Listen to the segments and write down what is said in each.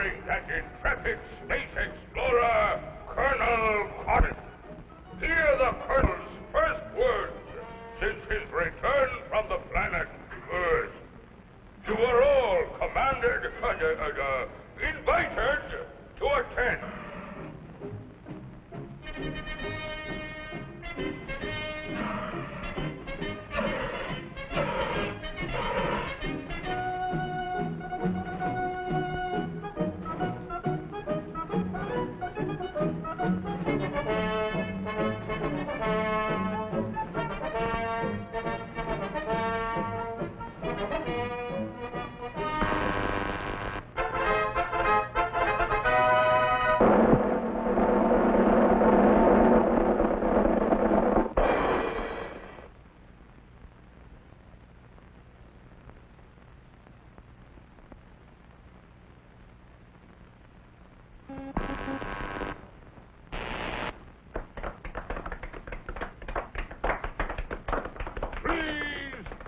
starring that intrepid space explorer, Colonel Cotton. Hear the Colonel's first words since his return from the planet Earth. You are all commanded, invited to attend.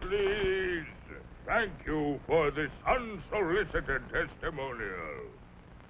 Please, thank you for this unsolicited testimonial.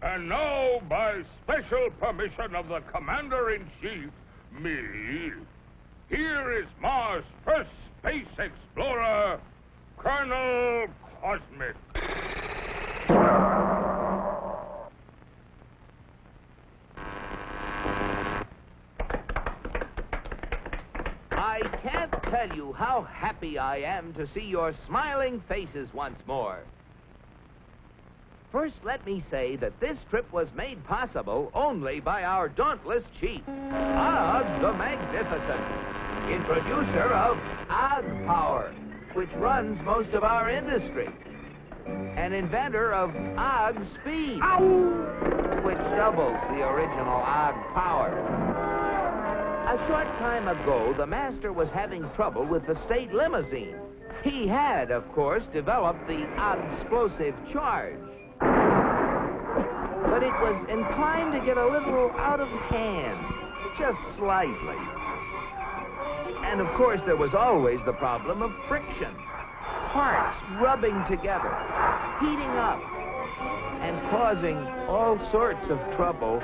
And now, by special permission of the Commander-in-Chief, me, here is Mars' first space explorer, Colonel Cosmic. I can't tell you how happy I am to see your smiling faces once more. First, let me say that this trip was made possible only by our dauntless chief, Og the Magnificent, introducer of Og Power, which runs most of our industry, and inventor of Og Speed, which doubles the original Og Power. A short time ago, the master was having trouble with the state limousine. He had, of course, developed the explosive charge. But it was inclined to get a little out of hand, just slightly. And, of course, there was always the problem of friction. Parts rubbing together, heating up, and causing all sorts of trouble.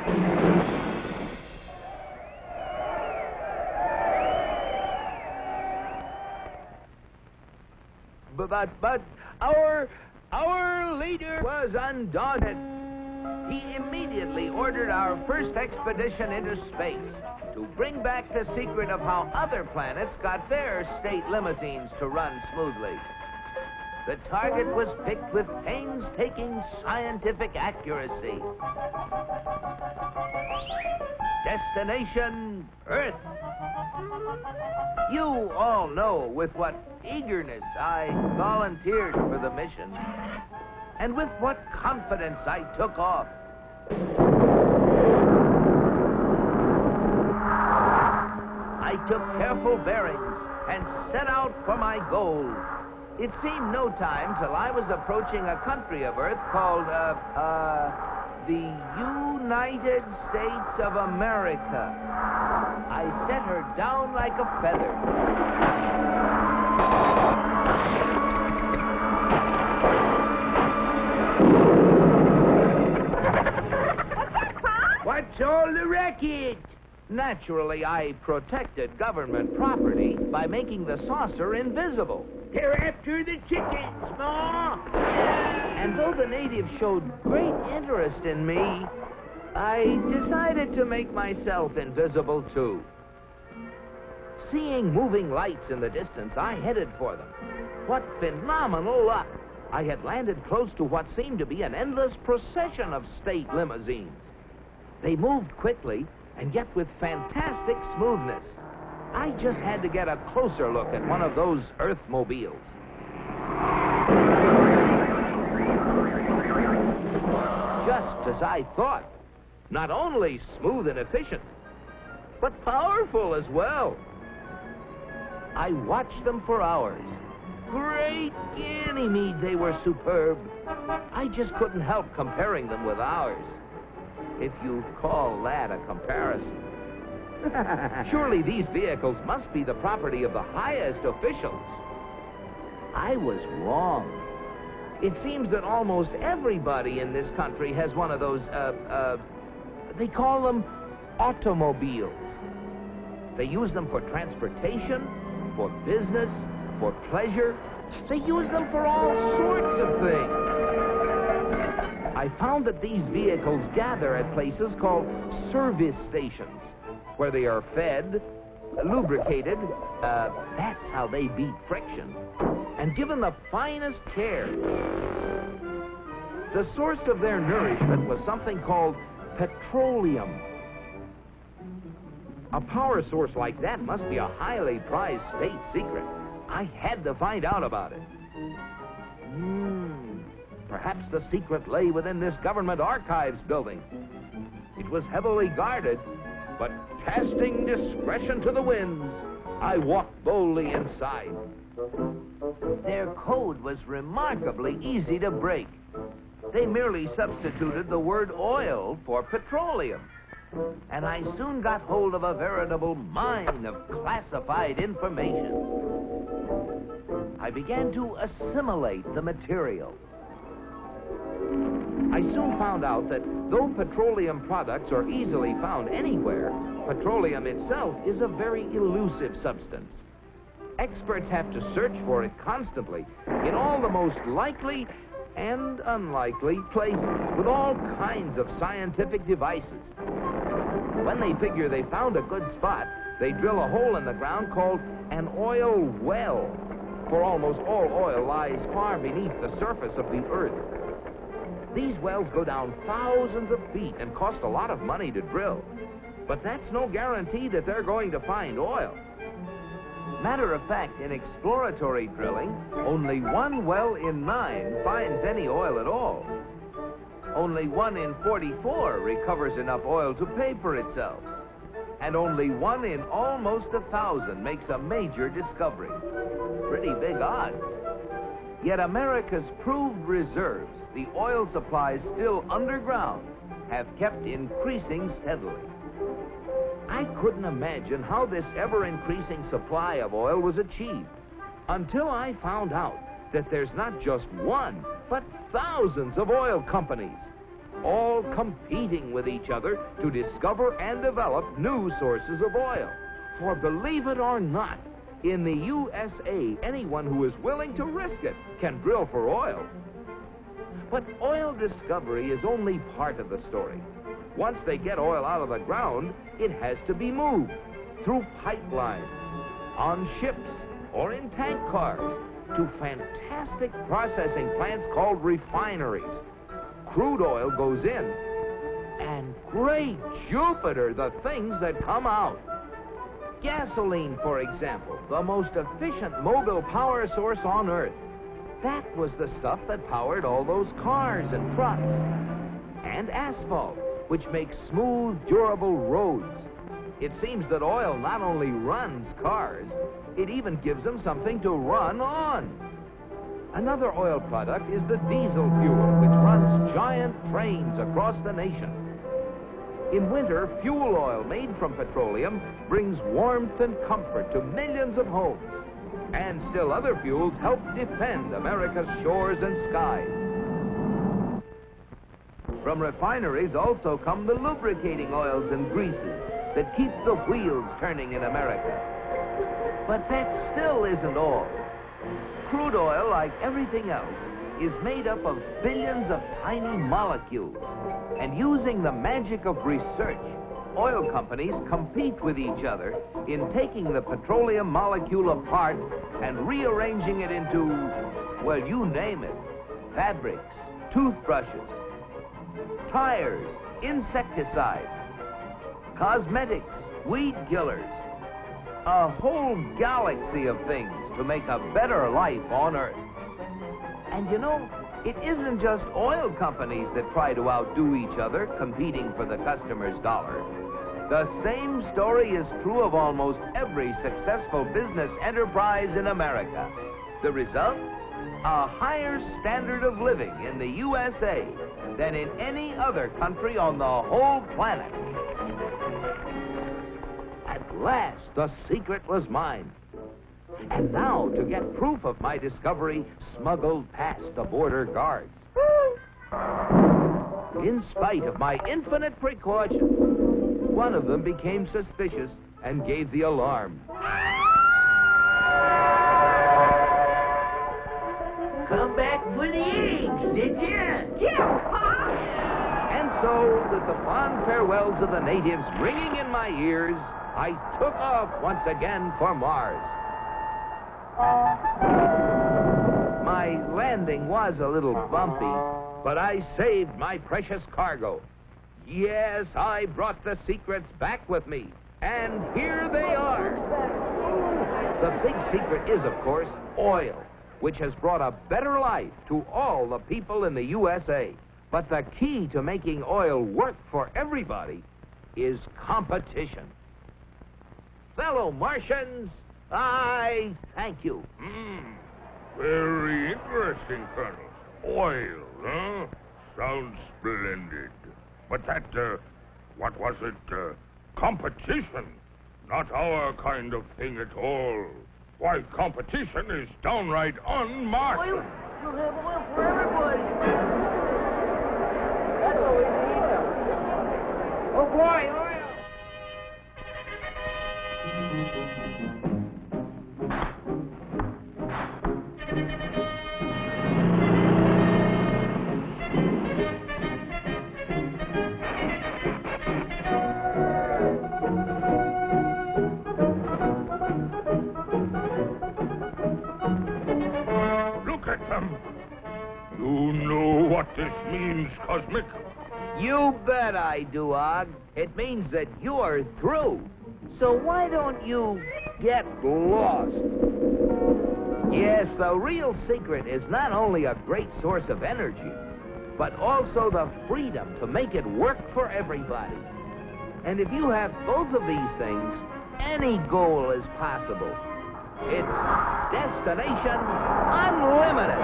But our leader was undaunted. He immediately ordered our first expedition into space to bring back the secret of how other planets got their state limousines to run smoothly. The target was picked with painstaking scientific accuracy. Destination Earth. You all know with what eagerness I volunteered for the mission, and with what confidence I took off. I took careful bearings and set out for my goal. It seemed no time till I was approaching a country of Earth called, the United States of America. I set her down like a feather. What's all the racket? Naturally, I protected government property by making the saucer invisible. They're after the chickens, Ma! And though the natives showed great interest in me, I decided to make myself invisible, too. Seeing moving lights in the distance, I headed for them. What phenomenal luck! I had landed close to what seemed to be an endless procession of state limousines. They moved quickly, and yet with fantastic smoothness. I just had to get a closer look at one of those Earthmobiles. Just as I thought. Not only smooth and efficient, but powerful as well. I watched them for hours. Great Ganymede, they were superb. I just couldn't help comparing them with ours, if you call that a comparison. Surely these vehicles must be the property of the highest officials. I was wrong. It seems that almost everybody in this country has one of those, they call them automobiles. They use them for transportation, for business, for pleasure. They use them for all sorts of things. I found that these vehicles gather at places called service stations, where they are fed, lubricated, that's how they beat friction, and given the finest care. The source of their nourishment was something called petroleum. A power source like that must be a highly prized state secret. I had to find out about it. Perhaps the secret lay within this government archives building. It was heavily guarded, but casting discretion to the winds, I walked boldly inside. Their code was remarkably easy to break. They merely substituted the word oil for petroleum. And I soon got hold of a veritable mine of classified information. I began to assimilate the material. I soon found out that though petroleum products are easily found anywhere, petroleum itself is a very elusive substance. Experts have to search for it constantly in all the most likely and unlikely places with all kinds of scientific devices. When they figure they found a good spot, they drill a hole in the ground called an oil well, for almost all oil lies far beneath the surface of the earth. These wells go down thousands of feet and cost a lot of money to drill. But that's no guarantee that they're going to find oil. Matter of fact, in exploratory drilling, only 1 well in 9 finds any oil at all. Only 1 in 44 recovers enough oil to pay for itself. And only 1 in almost 1,000 makes a major discovery. Pretty big odds. Yet America's proved reserves, the oil supplies still underground, have kept increasing steadily. I couldn't imagine how this ever-increasing supply of oil was achieved until I found out that there's not just 1, but thousands of oil companies, all competing with each other to discover and develop new sources of oil. For believe it or not, in the USA, anyone who is willing to risk it can drill for oil. But oil discovery is only part of the story. Once they get oil out of the ground, it has to be moved through pipelines, on ships, or in tank cars, to fantastic processing plants called refineries. Crude oil goes in, and great Jupiter, the things that come out. Gasoline, for example, the most efficient mobile power source on Earth. That was the stuff that powered all those cars and trucks. And asphalt, which makes smooth, durable roads. It seems that oil not only runs cars, it even gives them something to run on. Another oil product is the diesel fuel, which runs giant trains across the nation. In winter, fuel oil made from petroleum brings warmth and comfort to millions of homes. And still other fuels help defend America's shores and skies. From refineries also come the lubricating oils and greases that keep the wheels turning in America. But that still isn't all. Crude oil, like everything else, is made up of billions of tiny molecules. And using the magic of research, oil companies compete with each other in taking the petroleum molecule apart and rearranging it into, well, you name it, fabrics, toothbrushes, tires, insecticides, cosmetics, weed killers, a whole galaxy of things to make a better life on Earth. And you know, it isn't just oil companies that try to outdo each other, competing for the customer's dollar. The same story is true of almost every successful business enterprise in America. The result? A higher standard of living in the USA than in any other country on the whole planet. At last, the secret was mine. And now, to get proof of my discovery, smuggled past the border guards. In spite of my infinite precautions, one of them became suspicious and gave the alarm. Come back for the eggs, did you? Yeah. And so, with the fond farewells of the natives ringing in my ears, I took off once again for Mars. My landing was a little bumpy, but I saved my precious cargo. Yes, I brought the secrets back with me, and here they are. The big secret is, of course, oil, which has brought a better life to all the people in the USA. But the key to making oil work for everybody is competition. Fellow Martians, I thank you. Very interesting, Colonel. Oil, huh? Sounds splendid. But that, what was it? Competition. Not our kind of thing at all. Why, competition is downright unmartial. Oil? You'll have oil for everybody. That's what we need. Oh, boy, oil. Look at them. You know what this means, Cosmic? You bet I do, Og. It means that you're through. So why don't you get lost? Yes, the real secret is not only a great source of energy, but also the freedom to make it work for everybody. And if you have both of these things, any goal is possible. It's Destination Unlimited.